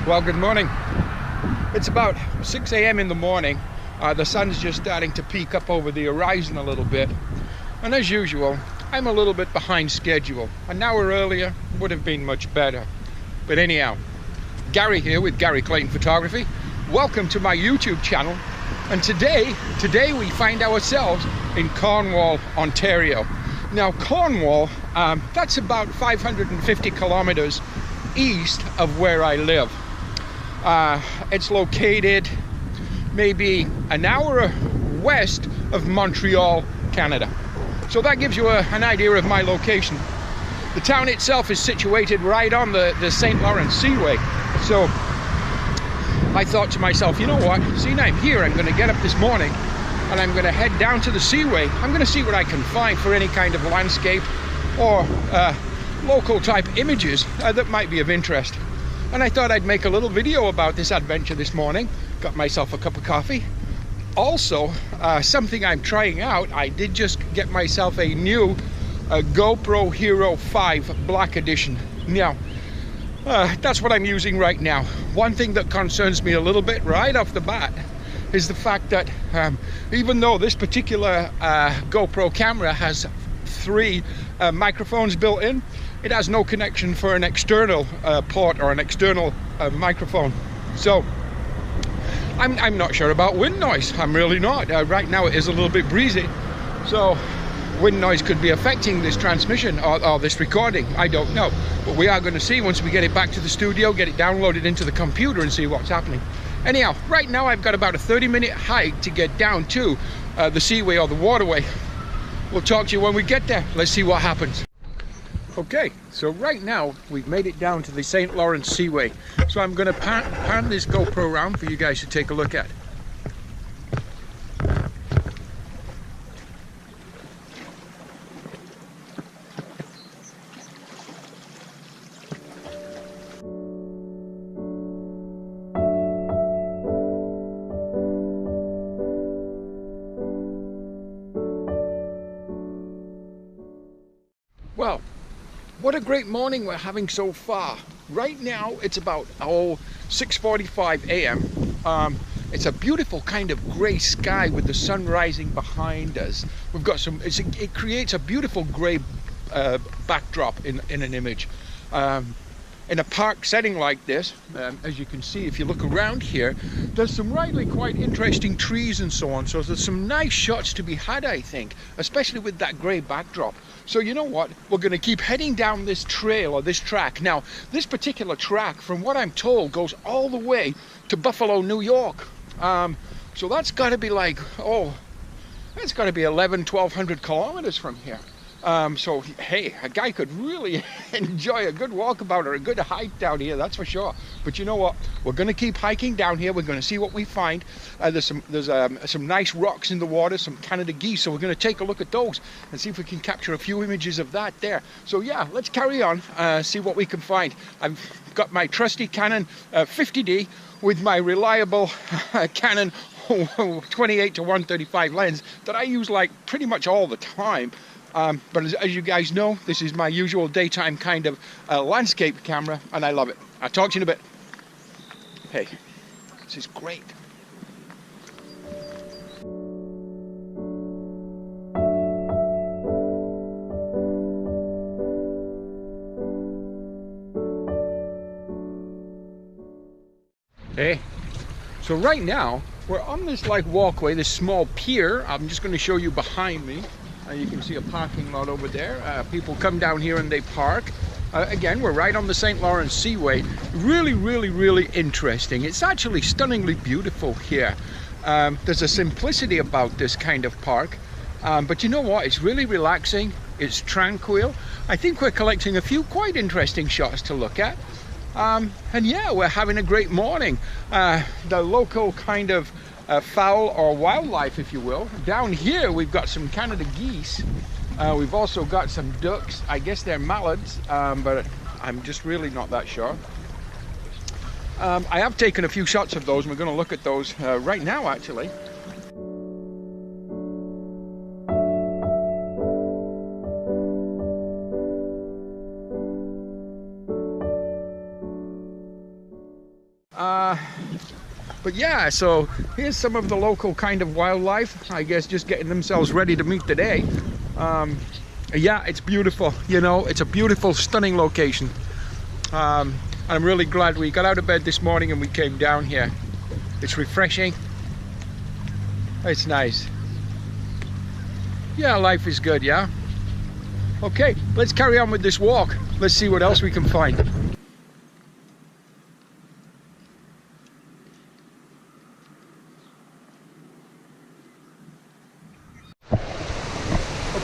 Well, good morning. It's about 6 a.m. in the morning. The sun's just starting to peek up over the horizon a little bit. And as usual, I'm a little bit behind schedule. An hour earlier would have been much better. But anyhow, Gary here with Gary Clayton Photography. Welcome to my YouTube channel. And today we find ourselves in Cornwall, Ontario. Now Cornwall, that's about 550 kilometers east of where I live. It's located maybe an hour west of Montreal, Canada. So that gives you an idea of my location. The town itself is situated right on the St. Lawrence Seaway. So I thought to myself, you know what, seeing I'm here, I'm going to get up this morning and I'm going to head down to the Seaway. I'm going to see what I can find for any kind of landscape or local type images that might be of interest. And I thought I'd make a little video about this adventure this morning. Got myself a cup of coffee. Also, something I'm trying out, I did just get myself a new GoPro Hero 5 Black Edition. Now, that's what I'm using right now. One thing that concerns me a little bit right off the bat is the fact that even though this particular GoPro camera has 3 microphones built in, it has no connection for an external port or an external microphone. So I'm not sure about wind noise. I'm really not. Right now it is a little bit breezy, so wind noise could be affecting this transmission or this recording. I don't know, but we are going to see once we get it back to the studio, get it downloaded into the computer and see what's happening. Anyhow, right now I've got about a 30-minute hike to get down to the Seaway or the waterway. We'll talk to you when we get there. Let's see what happens. Okay, so right now we've made it down to the St. Lawrence Seaway. So I'm going to pan this GoPro around for you guys to take a look at. Well, what a great morning we're having so far. Right now it's about 6:45 a.m. It's a beautiful kind of gray sky with the sun rising behind us. We've got it creates a beautiful gray backdrop in an image. In a park setting like this, as you can see if you look around here, there's some really quite interesting trees and so on, so there's some nice shots to be had, I think, especially with that grey backdrop. So you know what, we're going to keep heading down this trail or this track. Now this particular track, from what I'm told, goes all the way to Buffalo, New York. So that's got to be like, that's got to be 1,100-1,200 kilometers from here. So hey, a guy could really enjoy a good walkabout or a good hike down here, that's for sure. But you know what, we're going to keep hiking down here. We're going to see what we find. There's some nice rocks in the water, some Canada geese, so we're going to take a look at those and see if we can capture a few images of that there. So yeah, let's carry on, see what we can find. I've got my trusty Canon 50D with my reliable Canon 28 to 135 lens that I use like pretty much all the time. But as you guys know, this is my usual daytime kind of landscape camera, and I love it. I'll talk to you in a bit. Hey, this is great. Hey, so right now we're on this like walkway, this small pier. I'm just going to show you behind me. You can see a parking lot over there. People come down here and they park. Again, we're right on the St. Lawrence Seaway. Really, really, really interesting. It's actually stunningly beautiful here. There's a simplicity about this kind of park. But you know what? It's really relaxing. It's tranquil. I think we're collecting a few quite interesting shots to look at. And yeah, we're having a great morning. The local kind of fowl or wildlife, if you will. Down here we've got some Canada geese. We've also got some ducks. I guess they're mallards, but I'm just really not that sure. I have taken a few shots of those and we're going to look at those right now actually. But yeah, so here's some of the local kind of wildlife, I guess, just getting themselves ready to meet the day. Yeah, it's beautiful, you know, it's a beautiful, stunning location. I'm really glad we got out of bed this morning and we came down here. It's refreshing. It's nice. Yeah, life is good, yeah? Okay, let's carry on with this walk. Let's see what else we can find.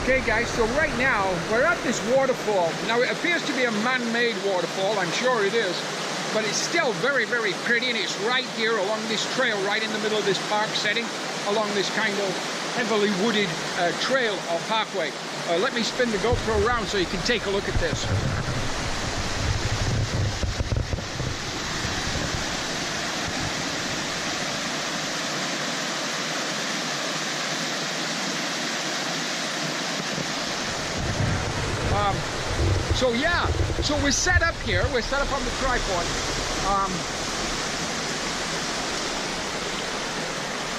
Okay guys, so right now we're at this waterfall. Now it appears to be a man-made waterfall, I'm sure it is, but it's still very, very pretty, and it's right here along this trail, right in the middle of this park setting, along this kind of heavily wooded trail or parkway. Let me spin the GoPro around so you can take a look at this. So yeah, so we're set up here, we're set up on the tripod.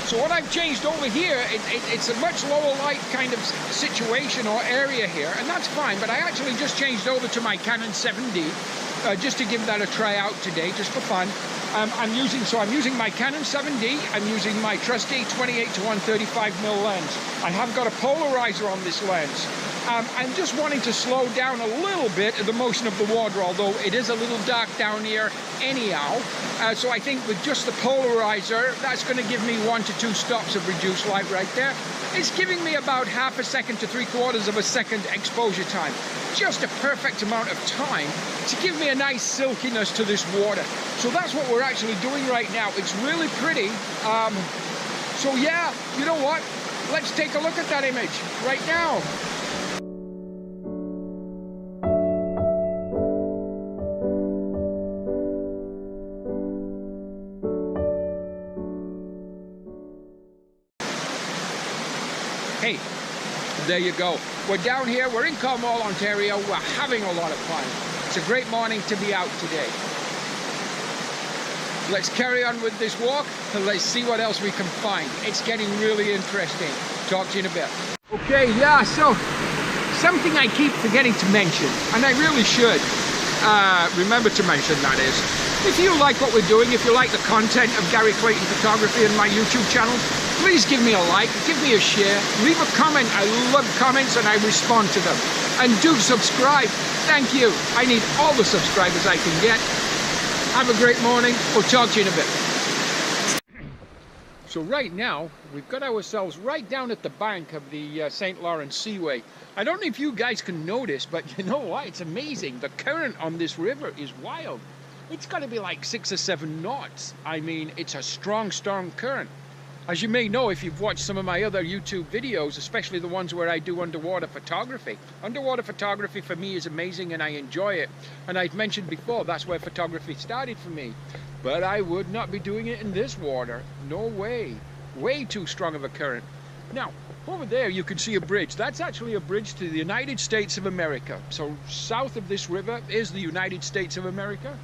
So what I've changed over here, it's a much lower light kind of situation or area here, and that's fine, but I actually just changed over to my Canon 7D, just to give that a try out today, just for fun. I'm using my Canon 7D, I'm using my trusty 28 to 135mm lens. I have got a polarizer on this lens. I'm just wanting to slow down a little bit the motion of the water, although it is a little dark down here anyhow. So I think with just the polarizer, that's going to give me 1 to 2 stops of reduced light right there. It's giving me about ½ a second to 3/4 of a second exposure time. Just a perfect amount of time to give me a nice silkiness to this water. So that's what we're actually doing right now. It's really pretty. So yeah, you know what? Let's take a look at that image right now. Hey, there you go. We're down here, we're in Cornwall, Ontario. We're having a lot of fun. It's a great morning to be out today. Let's carry on with this walk and let's see what else we can find. It's getting really interesting. Talk to you in a bit. Okay, yeah, so something I keep forgetting to mention, and I really should remember to mention, that is, if you like what we're doing, if you like the content of Gary Clayton Photography and my YouTube channel, please give me a like, give me a share, leave a comment. I love comments and I respond to them. And do subscribe. Thank you. I need all the subscribers I can get. Have a great morning. We'll talk to you in a bit. So right now, we've got ourselves right down at the bank of the St. Lawrence Seaway. I don't know if you guys can notice, but you know what? It's amazing. The current on this river is wild. It's got to be like 6 or 7 knots. I mean, it's a strong, strong current. As you may know if you've watched some of my other YouTube videos, especially the ones where I do underwater photography. Underwater photography for me is amazing and I enjoy it. And I've mentioned before, that's where photography started for me. But I would not be doing it in this water. No way. Way too strong of a current. Now, over there you can see a bridge. That's actually a bridge to the United States of America. So south of this river is the United States of America.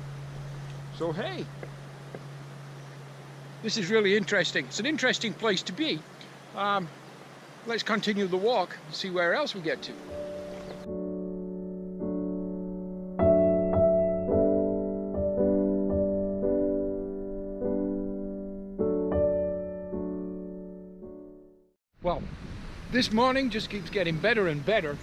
So hey, this is really interesting. It's an interesting place to be. Let's continue the walk and see where else we get to. Well, this morning just keeps getting better and better.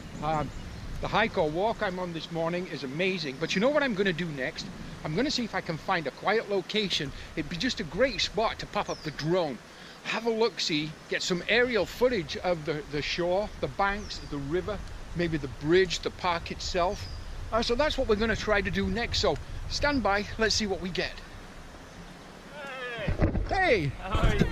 The hike or walk I'm on this morning is amazing. But you know what I'm going to do next? I'm going to see if I can find a quiet location. It'd be just a great spot to pop up the drone. Have a look-see, get some aerial footage of the shore, the banks, the river, maybe the bridge, the park itself. So that's what we're going to try to do next. So stand by, let's see what we get. Hey! Hey! How are you?